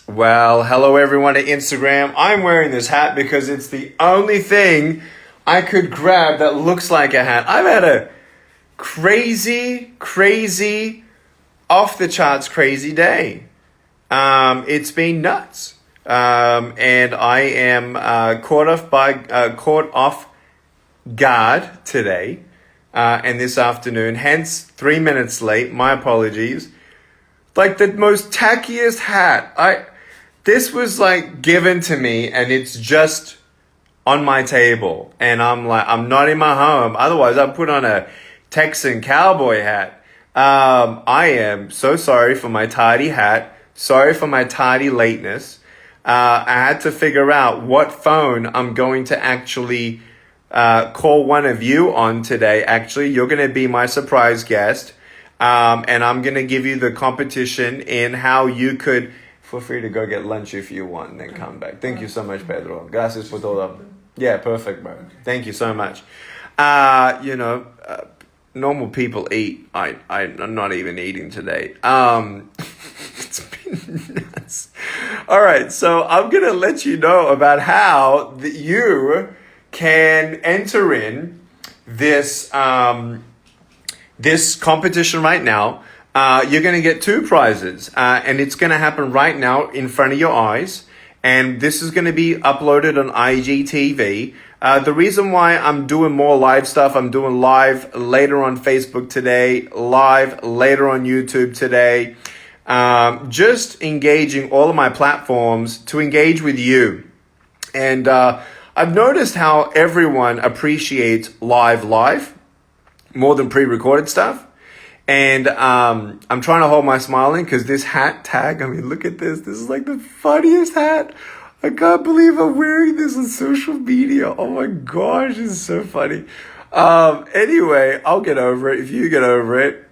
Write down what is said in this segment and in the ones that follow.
Well, hello everyone at Instagram. I'm wearing this hat because it's the only thing I could grab that looks like a hat. I've had a crazy, off the charts crazy day. It's been nuts. And I am caught off guard today and this afternoon, hence 3 minutes late. My apologies. Like the most tackiest hat. This was like given to me and it's just on my table. And I'm like, I'm not in my home. Otherwise I'd put on a Texan cowboy hat. I am so sorry for my tardy hat. Sorry for my tardy lateness. I had to figure out what phone I'm going to actually call one of you on today. Actually, you're going to be my surprise guest. And I'm going to give you the competition in how you could, feel free to go get lunch if you want and then come back. Thank you so much, Pedro. Gracias por todo. Yeah, perfect, bro. Thank you so much. Normal people eat. I'm not even eating today. It's been nuts. All right, so I'm going to let you know about how you can enter in this this competition right now. You're going to get two prizes, and it's going to happen right now in front of your eyes. And this is going to be uploaded on IGTV. The reason why I'm doing more live stuff, I'm doing live later on Facebook today, live later on YouTube today, just engaging all of my platforms to engage with you. And I've noticed how everyone appreciates live more than pre-recorded stuff. And I'm trying to hold my smile in because this hat tag, I mean, look at this. This is like the funniest hat. I can't believe I'm wearing this on social media. Oh my gosh, it's so funny. Anyway, I'll get over it if you get over it.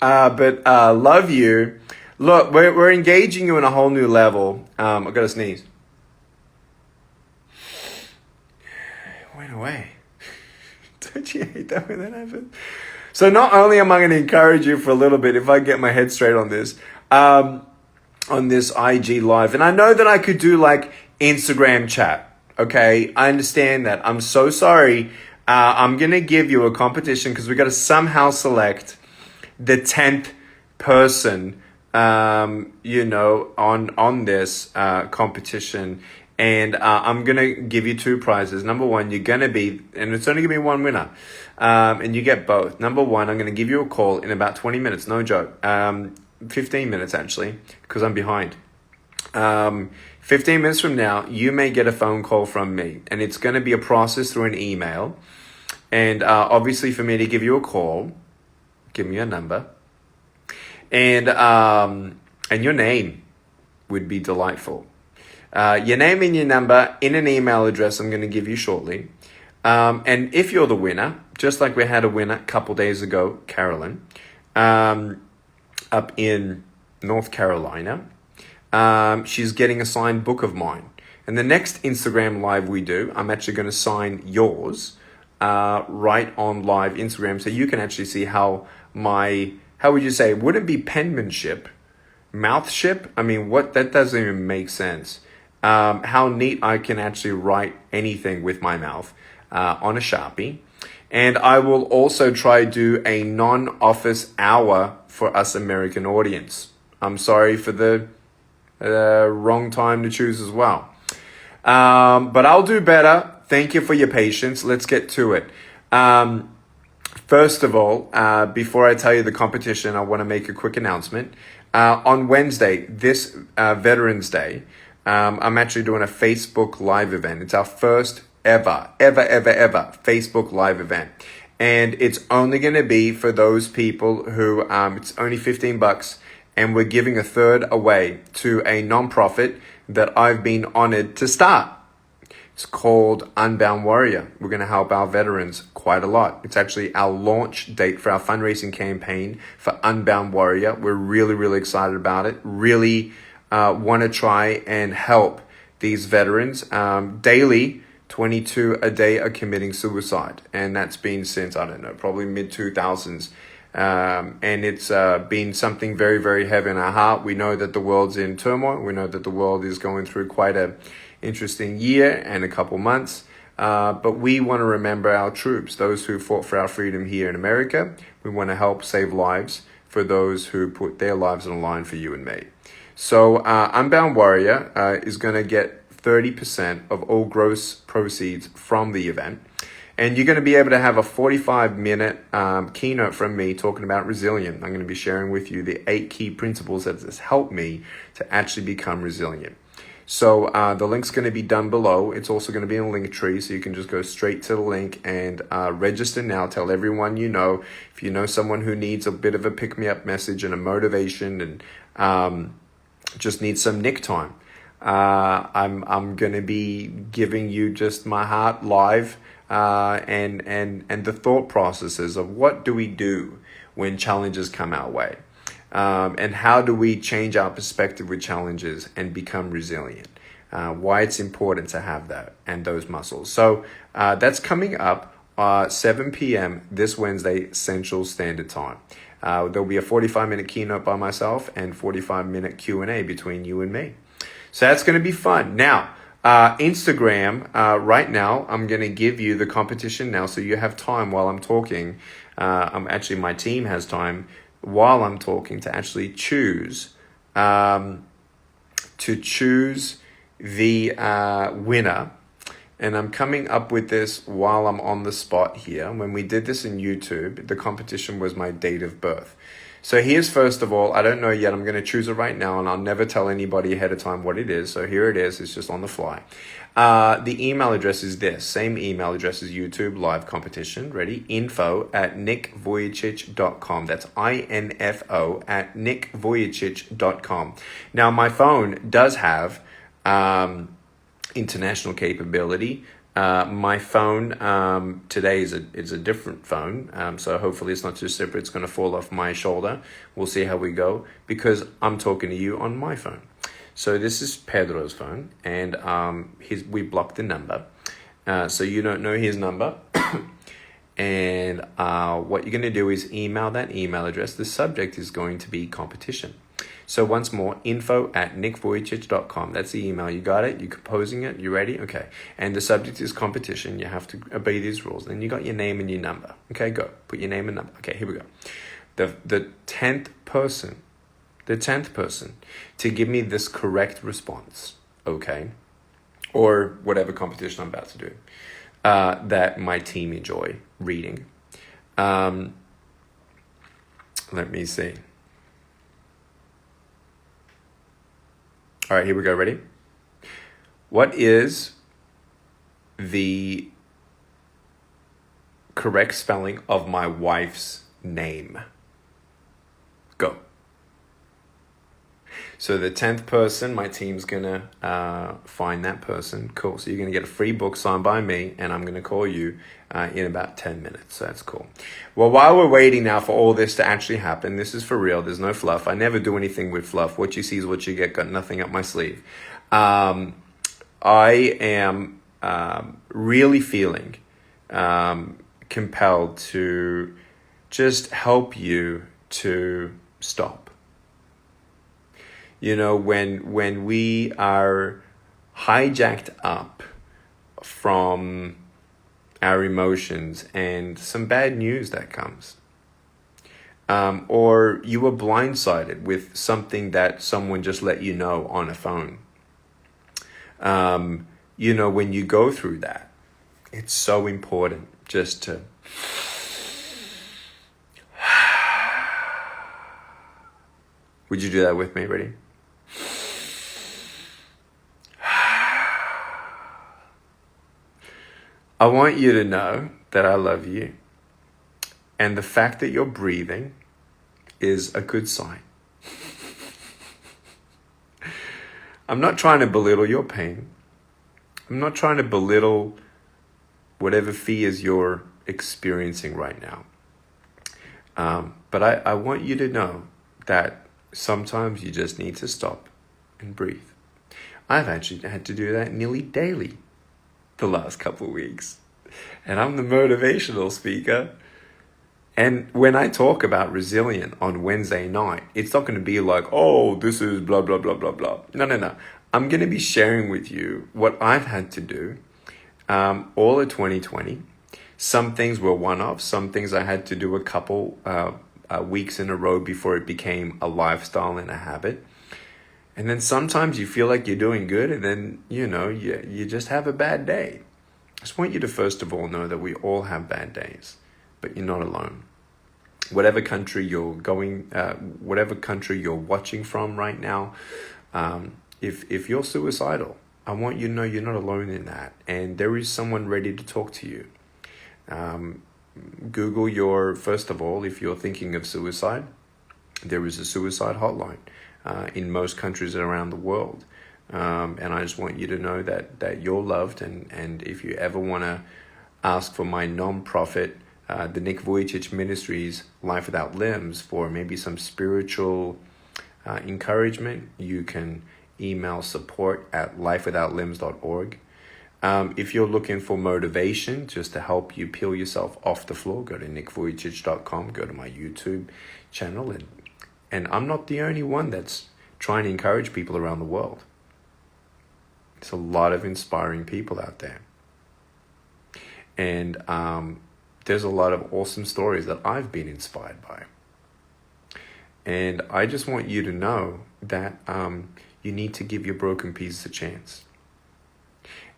But love you. Look, we're engaging you in a whole new level. I've got to sneeze. It went away. Don't you hate that when that happens? So not only am I going to encourage you for a little bit, if I get my head straight on this IG live, and I know that I could do like Instagram chat. Okay, I understand that. I'm so sorry. I'm going to give you a competition because we got to somehow select the 10th person, on this competition. And I'm going to give you two prizes. Number one, you're going to be, and it's only going to be one winner. And you get both. Number one, I'm going to give you a call in about 20 minutes. No joke. 15 minutes, actually, because I'm behind. 15 minutes from now, you may get a phone call from me. And it's going to be a process through an email. And obviously, for me to give you a call, give me a number. And your name would be delightful. Your name and your number in an email address I'm going to give you shortly. And if you're the winner, just like we had a winner a couple days ago, Carolyn, up in North Carolina, she's getting a signed book of mine. And the next Instagram live we do, I'm actually going to sign yours right on live Instagram. So you can actually see how would you say, it wouldn't be penmanship, mouthship? I mean, that doesn't even make sense. How neat I can actually write anything with my mouth on a Sharpie. And I will also try to do a non-office hour for us American audience. I'm sorry for the wrong time to choose as well. But I'll do better. Thank you for your patience. Let's get to it. First of all, before I tell you the competition, I want to make a quick announcement. On Wednesday, this Veterans Day, I'm actually doing a Facebook Live event. It's our first ever Facebook Live event. And it's only going to be for those people who, it's only $15, and we're giving a third away to a nonprofit that I've been honored to start. It's called Unbound Warrior. We're going to help our veterans quite a lot. It's actually our launch date for our fundraising campaign for Unbound Warrior. We're really excited about it. Really want to try and help these veterans. Daily, 22 a day are committing suicide. And that's been since, I don't know, probably mid-2000s. And it's been something very, very heavy in our heart. We know that the world's in turmoil. We know that the world is going through quite a interesting year and a couple months. But we want to remember our troops, those who fought for our freedom here in America. We want to help save lives for those who put their lives on the line for you and me. So Unbound Warrior is going to get 30% of all gross proceeds from the event. And you're going to be able to have a 45-minute keynote from me talking about resilient. I'm going to be sharing with you the 8 key principles that has helped me to actually become resilient. So the link's going to be down below. It's also going to be in Linktree, so you can just go straight to the link and register now. Tell everyone you know. If you know someone who needs a bit of a pick-me-up message and a motivation and just needs some Nick time, I'm going to be giving you just my heart live. And the thought processes of what do we do when challenges come our way, and how do we change our perspective with challenges and become resilient, why it's important to have that and those muscles. So that's coming up 7 p.m. this Wednesday, Central Standard Time. There'll be a 45-minute keynote by myself and 45-minute Q&A between you and me. So that's going to be fun. Now, Instagram, right now, I'm going to give you the competition now, so you have time while I'm talking. Actually, my team has time while I'm talking to actually choose the winner. And I'm coming up with this while I'm on the spot here. When we did this in YouTube, the competition was my date of birth. So here's, first of all, I don't know yet. I'm going to choose it right now, and I'll never tell anybody ahead of time what it is. So here it is. It's just on the fly. The email address is this. Same email address as YouTube live competition. Ready? info@nickvujicic.com. That's info@nickvujicic.com. Now, my phone does have international capability. My phone today is a different phone, so hopefully it's not too separate. It's going to fall off my shoulder. We'll see how we go, because I'm talking to you on my phone. So this is Pedro's phone, and we blocked the number, so you don't know his number. And what you're going to do is email that email address. The subject is going to be competition. So once more, info@nickvujicic.com. That's the email. You got it? You composing it? You ready? Okay. And the subject is competition. You have to obey these rules. Then you got your name and your number. Okay, go. Put your name and number. Okay, here we go. The 10th person to give me this correct response, okay, or whatever competition I'm about to do, that my team enjoy reading. Let me see. All right, here we go. Ready? What is the correct spelling of my wife's name? Go. So the 10th person, my team's going to find that person. Cool. So you're going to get a free book signed by me, and I'm going to call you in about 10 minutes. So that's cool. Well, while we're waiting now for all this to actually happen, this is for real. There's no fluff. I never do anything with fluff. What you see is what you get. Got nothing up my sleeve. I am really feeling compelled to just help you to stop. You know, when we are hijacked up from our emotions and some bad news that comes, or you were blindsided with something that someone just let you know on a phone. You know, when you go through that, it's so important just to would you do that with me? Ready? I want you to know that I love you. And the fact that you're breathing is a good sign. I'm not trying to belittle your pain. I'm not trying to belittle whatever fears you're experiencing right now. But I want you to know that sometimes you just need to stop and breathe. I've actually had to do that nearly daily the last couple of weeks. And I'm the motivational speaker. And when I talk about resilient on Wednesday night, it's not going to be like, oh, this is blah, blah, blah, blah, blah. No. I'm going to be sharing with you what I've had to do all of 2020. Some things were one-off. Some things I had to do a couple weeks in a row before it became a lifestyle and a habit. And then sometimes you feel like you're doing good, and then, you just have a bad day. I just want you to first of all know that we all have bad days, but you're not alone. Whatever country you're going, whatever country you're watching from right now, if you're suicidal, I want you to know you're not alone in that. And there is someone ready to talk to you. Google first of all, if you're thinking of suicide, there is a suicide hotline in most countries around the world. And I just want you to know that you're loved. And if you ever want to ask for my non-profit, the Nick Vujicic Ministries Life Without Limbs, for maybe some spiritual encouragement, you can email support@lifewithoutlimbs.org. If you're looking for motivation just to help you peel yourself off the floor, go to nickvujicic.com, go to my YouTube channel. And I'm not the only one that's trying to encourage people around the world. There's a lot of inspiring people out there. And there's a lot of awesome stories that I've been inspired by. And I just want you to know that you need to give your broken pieces a chance.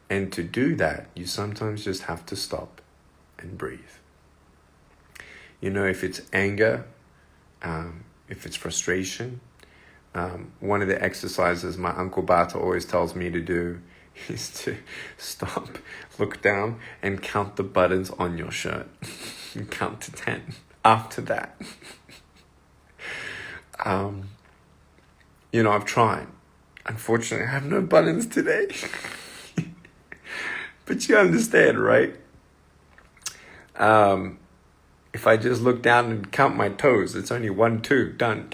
And to do that, you sometimes just have to stop and breathe. If it's anger, if it's frustration, one of the exercises my Uncle Bata always tells me to do is to stop, look down, and count the buttons on your shirt. Count to 10. After that, I've tried. Unfortunately, I have no buttons today. But you understand, right? If I just look down and count my toes, it's only 1, 2, done.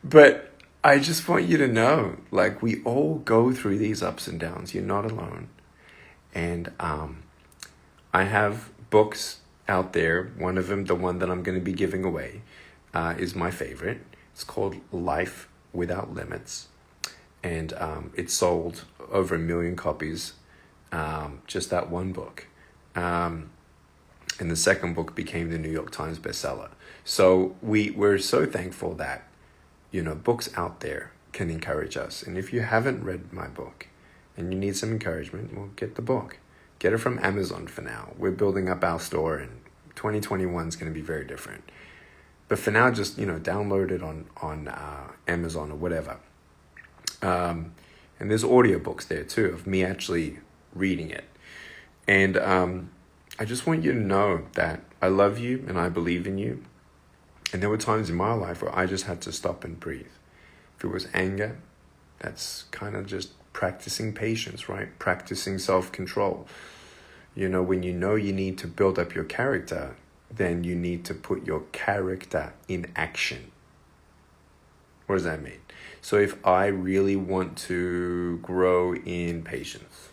But I just want you to know, we all go through these ups and downs. You're not alone. And I have books out there. One of them, the one that I'm going to be giving away, is my favorite. It's called Life Without Limits. And it sold over 1 million copies, just that one book. And the second book became the New York Times bestseller. So we're so thankful that, books out there can encourage us. And if you haven't read my book and you need some encouragement, well, get the book. Get it from Amazon for now. We're building up our store, and 2021 is going to be very different. But for now, just, download it on Amazon or whatever. And there's audiobooks there too of me actually reading it. And I just want you to know that I love you and I believe in you. And there were times in my life where I just had to stop and breathe. If it was anger, that's kind of just practicing patience, right? Practicing self-control. When you need to build up your character, then you need to put your character in action. What does that mean? So if I really want to grow in patience,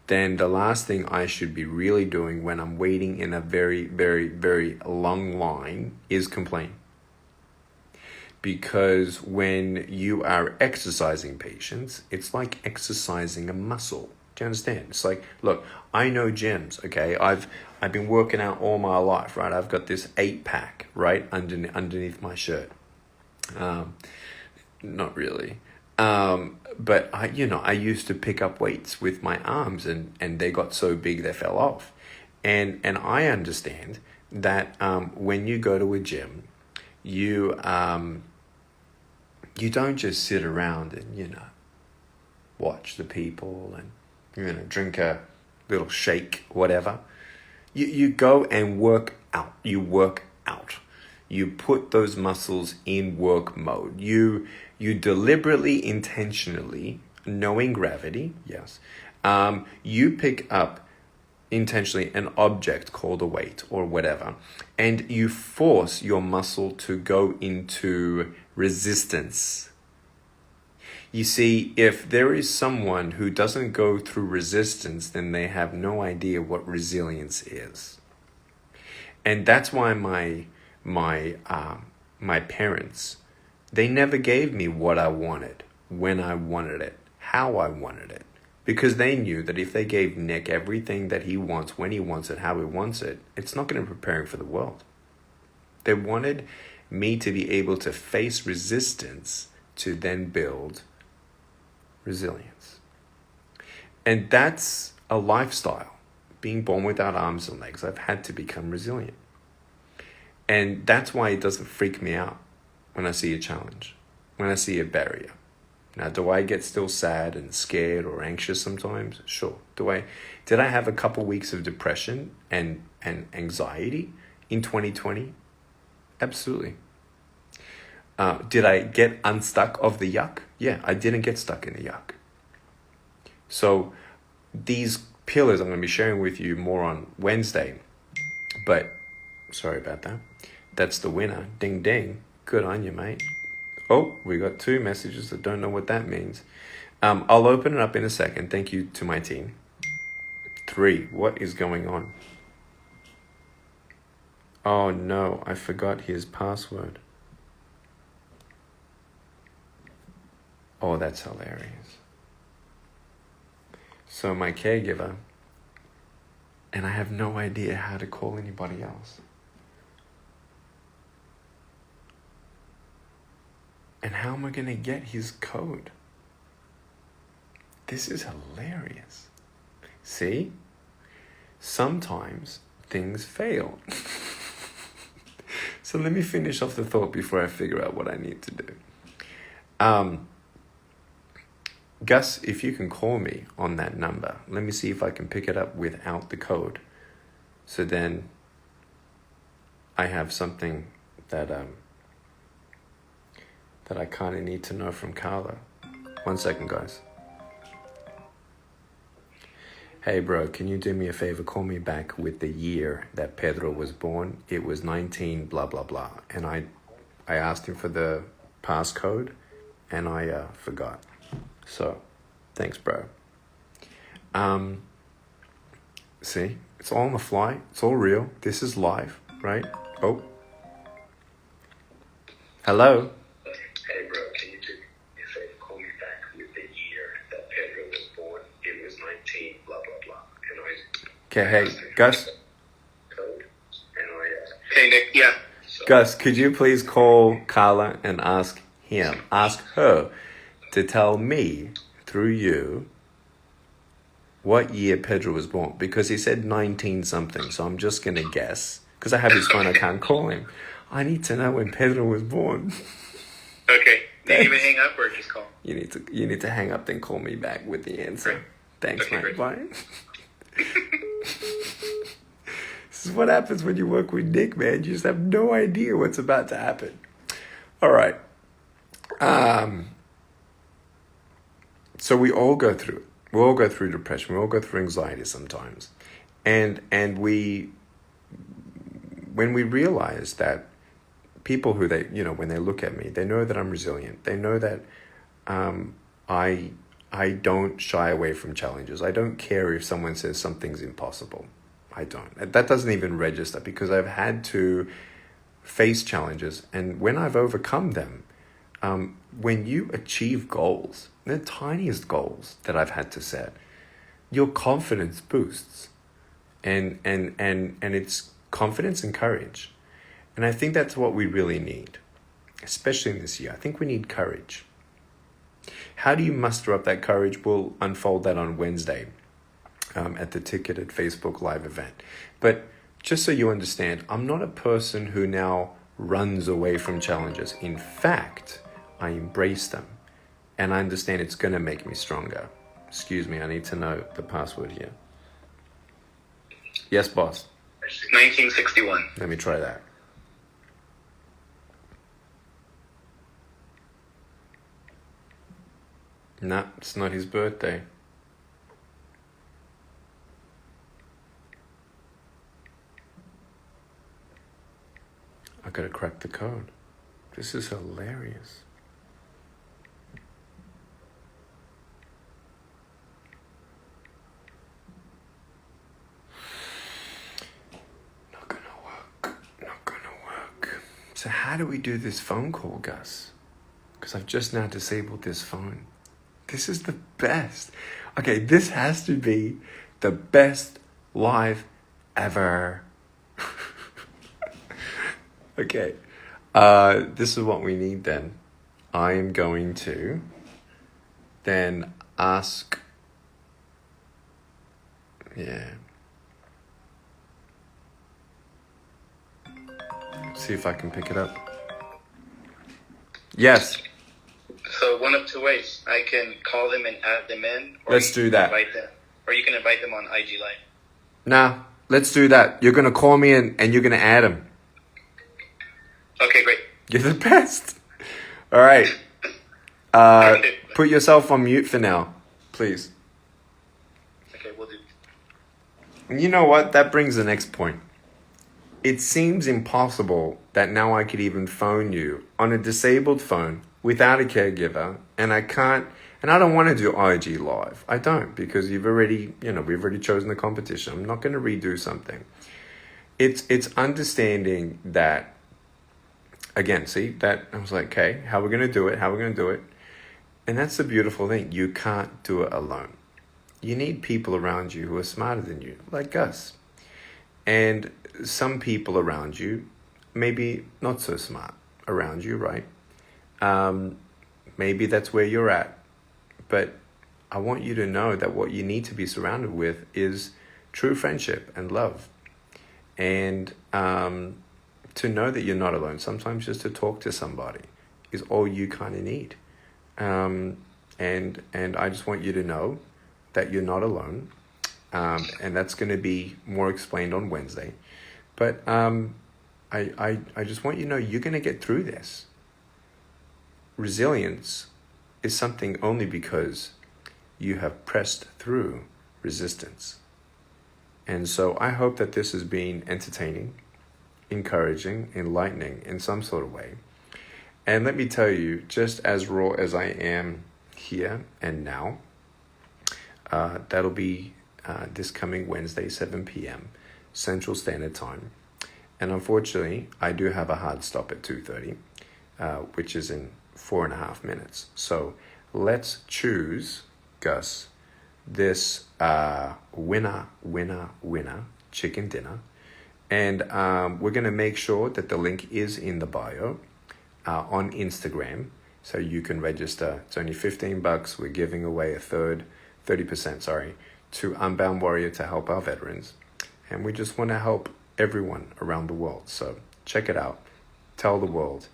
then the last thing I should be really doing when I'm waiting in a very, very, very long line is complain. Because when you are exercising patience, it's like exercising a muscle. Do you understand? It's like, look, I know gyms, okay? I've been working out all my life, right? I've got this 8-pack, right, underneath my shirt. Not really. But I used to pick up weights with my arms and they got so big they fell off. And I understand that when you go to a gym, you don't just sit around and, watch the people and, drink a little shake, whatever. You go and work out. You work out. You put those muscles in work mode. You deliberately, intentionally, knowing gravity, yes, you pick up intentionally an object called a weight or whatever, and you force your muscle to go into resistance. You see, if there is someone who doesn't go through resistance, then they have no idea what resilience is. And that's why my parents, they never gave me what I wanted, when I wanted it, how I wanted it. Because they knew that if they gave Nick everything that he wants, when he wants it, how he wants it, it's not going to prepare him for the world. They wanted me to be able to face resistance to then build resilience. And that's a lifestyle. Being born without arms and legs, I've had to become resilient. And that's why it doesn't freak me out when I see a challenge, when I see a barrier. Now, do I get still sad and scared or anxious sometimes? Sure. Did I have a couple weeks of depression and anxiety in 2020? Absolutely. Did I get unstuck of the yuck? Yeah, I didn't get stuck in the yuck. So these pillars I'm going to be sharing with you more on Wednesday. But sorry about that. That's the winner. Ding, ding. Good on you, mate. Oh, we got 2 messages that don't know what that means. I'll open it up in a second. Thank you to my team. 3, what is going on? Oh no, I forgot his password. Oh, that's hilarious. So my caregiver, and I have no idea how to call anybody else. And how am I going to get his code? This is hilarious. See? Sometimes things fail. So let me finish off the thought before I figure out what I need to do. Gus, if you can call me on that number, let me see if I can pick it up without the code. So then I have something that I kind of need to know from Carla. 1 second, guys. Hey, bro, can you do me a favor? Call me back with the year that Pedro was born. It was 19 blah, blah, blah. And I asked him for the passcode, and I forgot. So, thanks, bro. See, it's all on the fly. It's all real. This is live, right? Oh. Hello? Hey, bro, can you do me a favor? Call me back with the year that Pedro was born. It was 19, blah, blah, blah. And okay, hey, Gus? Code, and hey, Nick, yeah. So, Gus, could you please call Carla and ask her to tell me, through you, what year Pedro was born? Because he said 19 something, so I'm just going to guess. Because I have his phone, I can't call him. I need to know when Pedro was born. Okay. Need you even hang up or just call? You need to hang up, then call me back with the answer. Right. Thanks, Okay, mate. Bye. This is what happens when you work with Nick, man. You just have no idea what's about to happen. All right. So we all go through it. We all go through depression. We all go through anxiety sometimes. And when we realize that people who when they look at me, they know that I'm resilient. They know that I don't shy away from challenges. I don't care if someone says something's impossible. I don't. That doesn't even register because I've had to face challenges. And when I've overcome them, when you achieve goals, the tiniest goals that I've had to set, your confidence boosts. And it's confidence and courage. And I think that's what we really need, especially in this year. I think we need courage. How do you muster up that courage? We'll unfold that on Wednesday at the ticketed Facebook Live event. But just so you understand, I'm not a person who now runs away from challenges. In fact, I embrace them. And I understand it's going to make me stronger. Excuse me, I need to know the password here. Yes, boss. 1961. Let me try that. No, it's not his birthday. I gotta crack the code. This is hilarious. how do we do this phone call, Gus? Because I've just now disabled this phone. This is the best. Okay, this has to be the best live ever. Okay, this is what we need then. I am going to then ask, see if I can pick it up. Yes. So one of two ways. I can call them and add them in. Or Let's do that. Invite them. Or you can invite them on IG Live. Nah, let's do that. You're going to call me and you're going to add him. Okay, great. You're the best. All right. Put yourself on mute for now, please. Okay, we'll do. You know what? That brings the next point. It seems impossible that now I could even phone you on a disabled phone without a caregiver, and I can't, and I don't want to do IG Live. I don't, because we've already chosen the competition. I'm not going to redo something. It's understanding that, again, see, that I was like, okay, how we're going to do it. And that's the beautiful thing. You can't do it alone. You need people around you who are smarter than you, like us. And some people around you, maybe not so smart around you, right? Maybe that's where you're at. But I want you to know that what you need to be surrounded with is true friendship and love. And to know that you're not alone. Sometimes just to talk to somebody is all you kind of need. And I just want you to know that you're not alone. And that's going to be more explained on Wednesday. But I just want you to know you're going to get through this. Resilience is something only because you have pressed through resistance. And so I hope that this has been entertaining, encouraging, enlightening in some sort of way. And let me tell you, just as raw as I am here and now, that'll be this coming Wednesday, 7 p.m. Central Standard Time. And unfortunately, I do have a hard stop at 2:30, which is in 4.5 minutes. So let's choose, Gus, this winner chicken dinner. And we're going to make sure that the link is in the bio on Instagram. So you can register. It's only $15. We're giving away 30%, to Unbound Warrior to help our veterans. And we just want to help everyone around the world. So check it out. Tell the world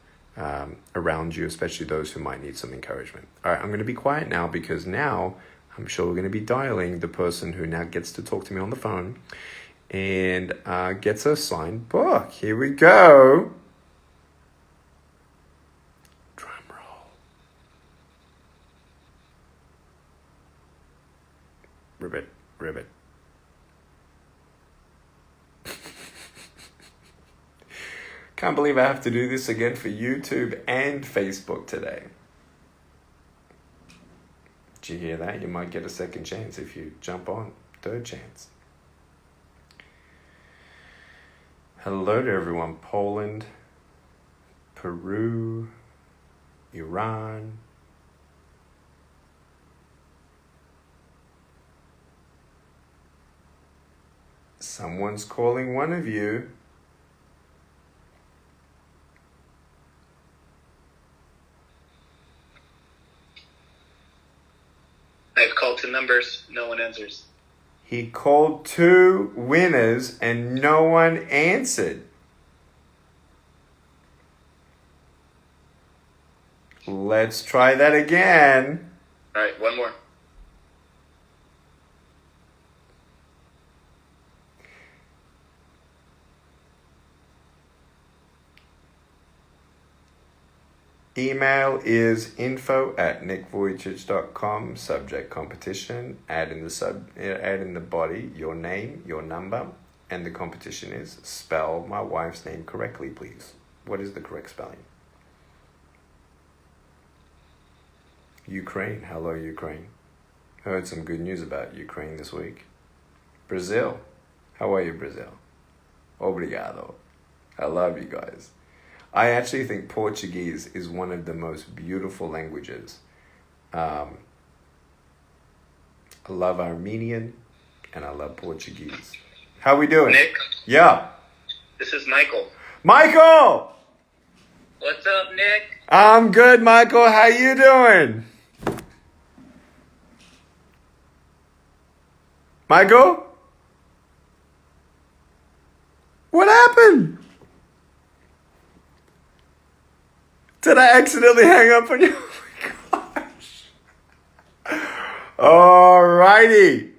around you, especially those who might need some encouragement. All right, I'm going to be quiet now because now I'm sure we're going to be dialing the person who now gets to talk to me on the phone and gets a signed book. Here we go. Drum roll. Ribbit. Can't believe I have to do this again for YouTube and Facebook today. Did you hear that? You might get a second chance if you jump on. Third chance. Hello to everyone. Poland, Peru, Iran. Someone's calling one of you. I've called 2 numbers. No one answers. He called 2 winners and no one answered. Let's try that again. All right, one more. Email is info@nickvujicic.com. Subject competition. Add in the body your name, your number, and the competition is spell my wife's name correctly, please. What is the correct spelling? Ukraine. Hello, Ukraine. Heard some good news about Ukraine this week. Brazil. How are you, Brazil? Obrigado. I love you guys. I actually think Portuguese is one of the most beautiful languages. I love Armenian and I love Portuguese. How we doing? Nick, Yeah. this is Michael. Michael! What's up, Nick? I'm good, Michael. How you doing? Michael? What happened? Did I accidentally hang up on you? Oh my gosh. Alrighty.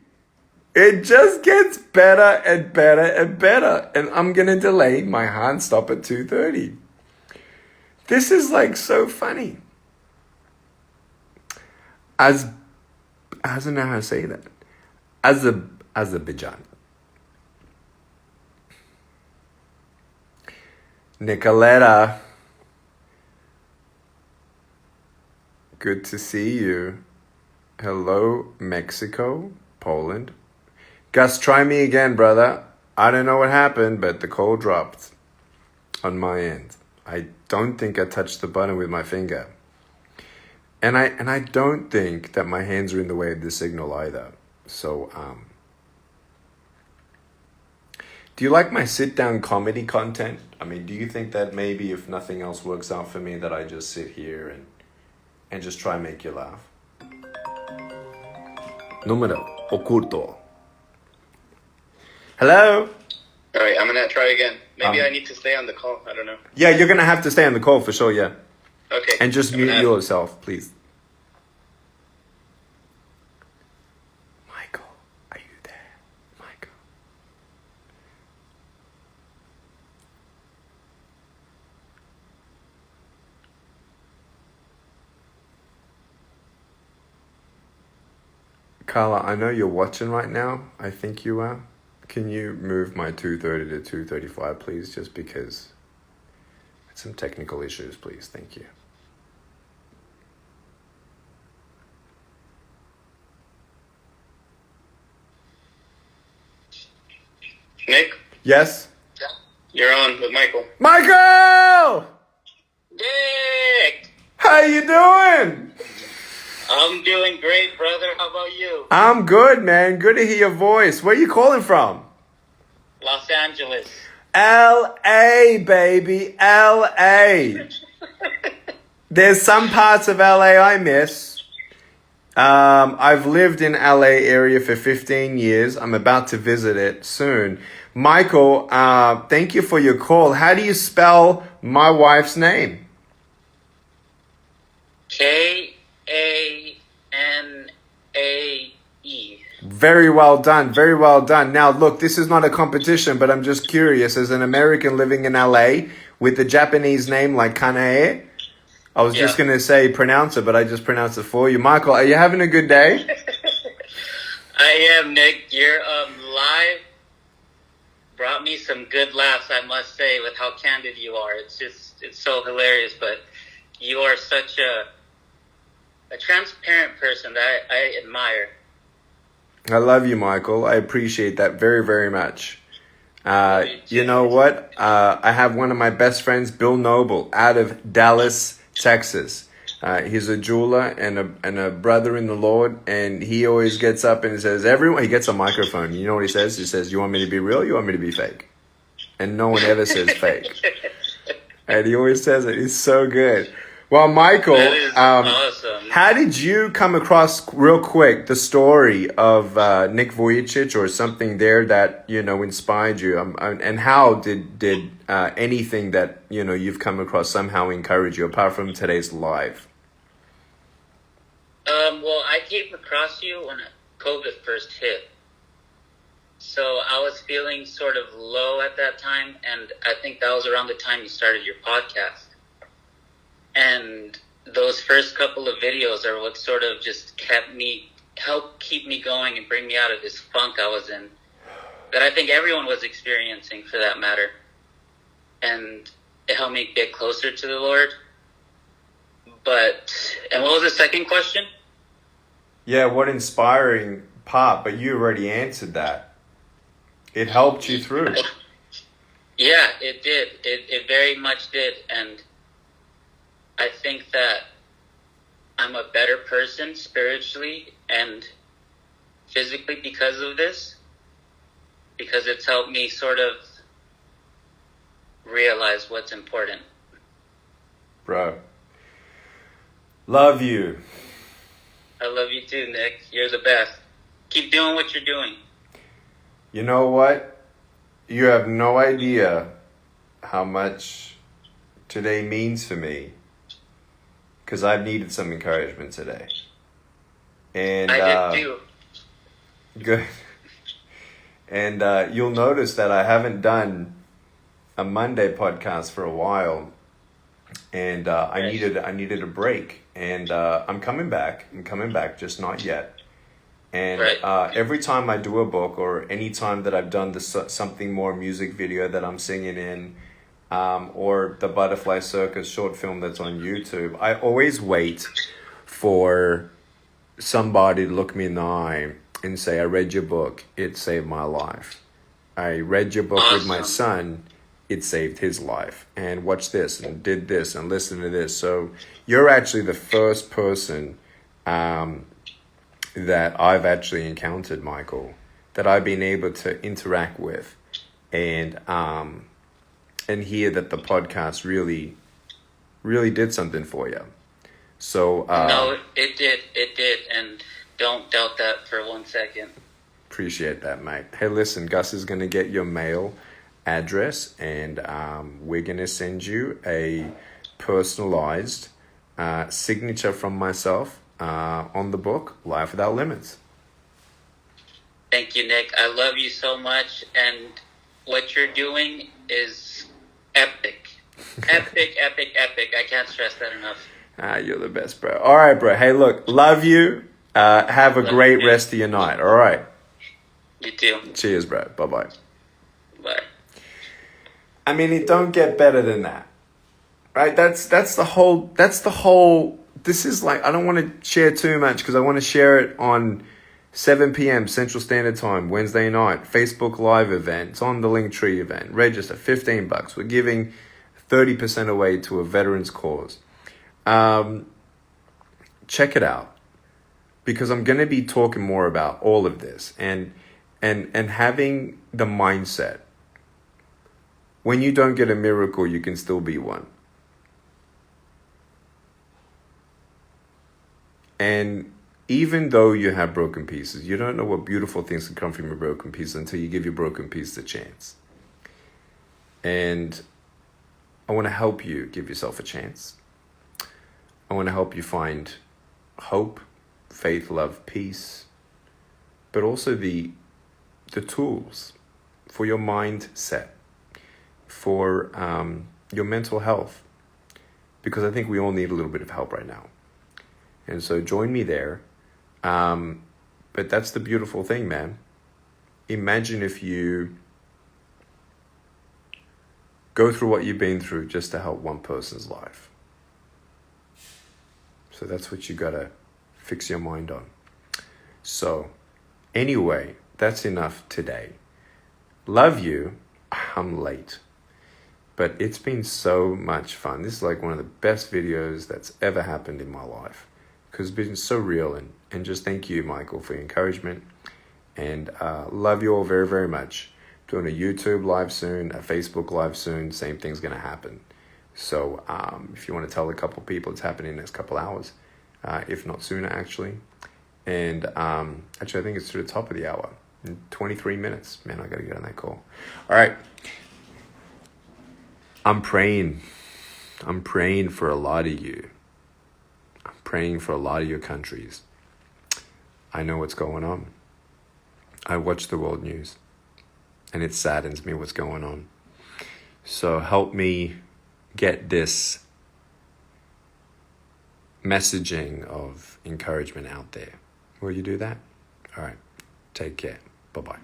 It just gets better and better and better. And I'm going to delay my hard stop at 2:30. This is like so funny. I don't know how to say that. Azerbaijan. Nicoletta. Good to see you. Hello, Mexico, Poland. Gus, try me again, brother. I don't know what happened, but the call dropped on my end. I don't think I touched the button with my finger. And I don't think that my hands are in the way of the signal either. So, do you like my sit-down comedy content? I mean, do you think that maybe if nothing else works out for me that I just sit here and just try and make you laugh? Número oculto. Hello? All right, I'm going to try again. Maybe I need to stay on the call. I don't know. Yeah, you're going to have to stay on the call for sure, yeah. Okay. And just mute yourself, please. Michael, are you there? Michael. Carla, I know you're watching right now. I think you are. Can you move my 2:30 to 2:35, please? Just because some technical issues, please. Thank you. Nick, Yes? you're on with Michael. Michael! Nick! How you doing? I'm doing great, brother. How about you? I'm good, man. Good to hear your voice. Where are you calling from? Los Angeles. L.A., baby. L.A. There's some parts of L.A. I miss. I've lived in L.A. area for 15 years. I'm about to visit it soon. Michael, thank you for your call. How do you spell my wife's name? K-A-N-A-E. Very well done. Very well done. Now, look, this is not a competition, but I'm just curious. As an American living in LA with a Japanese name like Kanae, I was just going to say pronounce it, but I just pronounced it for you. Michael, are you having a good day? I am, Nick. Your live brought me some good laughs, I must say, with how candid you are. It's so hilarious, but you are such a transparent person that I admire. I love you, Michael. I appreciate that very, very much. You know what? I have one of my best friends, Bill Noble, out of Dallas, Texas. He's a jeweler and a brother in the Lord, and he always gets up and says, everyone, he gets a microphone. You know what he says? He says, you want me to be real? You want me to be fake? And no one ever says fake. And he always says it. He's so good. Well, Michael, That is awesome. How did you come across, real quick, the story of Nick Vujicic or something there that, inspired you? And how did anything that, you've come across somehow encourage you, apart from today's live? Well, I came across you when COVID first hit. So I was feeling sort of low at that time, and I think that was around the time you started your podcast. And those first couple of videos are what sort of just helped keep me going and bring me out of this funk I was in, that I think everyone was experiencing for that matter. And it helped me get closer to the Lord. And what was the second question? Yeah, what inspiring part, but you already answered that. It helped you through. Yeah, it did. It very much did. And I think that I'm a better person spiritually and physically because of this. Because it's helped me sort of realize what's important. Bro. Love you. I love you too, Nick. You're the best. Keep doing what you're doing. You know what? You have no idea how much today means for me. Because I've needed some encouragement today. And I did too. Good. And you'll notice that I haven't done a Monday podcast for a while. And I needed a break. And I'm coming back. Just not yet. And every time I do a book, or any time that I've done something more music video that I'm singing in, or the Butterfly Circus short film that's on YouTube, I always wait for somebody to look me in the eye and say, I read your book, it saved my life. I read your book with my son, it saved his life. And watch this, and did this, and listen to this. So you're actually the first person that I've actually encountered, Michael, that I've been able to interact with, and hear that the podcast really did something for you. So no, it did, and don't doubt that for 1 second. Appreciate that, mate. Hey, listen, Gus is gonna get your mail address, and we're gonna send you a personalized signature from myself on the book, Life Without Limits. Thank you, Nick. I love you so much, and what you're doing is epic. Epic. I can't stress that enough. You're the best, bro. All right, bro. Hey, look, love you. Have a great rest of your night. All right. You too. Cheers, bro. Bye-bye. Bye. I mean, it don't get better than that. Right? That's the whole, this is like, I don't want to share too much because I want to share it on 7 p.m. Central Standard Time, Wednesday night, Facebook Live event. It's on the Linktree event. Register, $15. We're giving 30% away to a veteran's cause. Check it out, because I'm going to be talking more about all of this and having the mindset. When you don't get a miracle, you can still be one. And even though you have broken pieces, you don't know what beautiful things can come from your broken pieces until you give your broken piece a chance. And I want to help you give yourself a chance. I want to help you find hope, faith, love, peace, but also the tools for your mindset, for your mental health, because I think we all need a little bit of help right now. And so join me there. But that's the beautiful thing, man. Imagine if you go through what you've been through just to help one person's life. So that's what you gotta fix your mind on. So anyway, that's enough today. Love you. I'm late, but it's been so much fun. This is like one of the best videos that's ever happened in my life, because it's been so real. And just thank you, Michael, for your encouragement. And love you all very, very much. Doing a YouTube live soon, a Facebook live soon. Same thing's going to happen. So if you want to tell a couple people, it's happening in the next couple hours, if not sooner, actually. And actually, I think it's to the top of the hour. In 23 minutes. Man, I got to get on that call. All right. I'm praying for a lot of you. I'm praying for a lot of your countries. I know what's going on. I watch the world news, and it saddens me what's going on. So help me get this messaging of encouragement out there. Will you do that? All right. Take care. Bye-bye.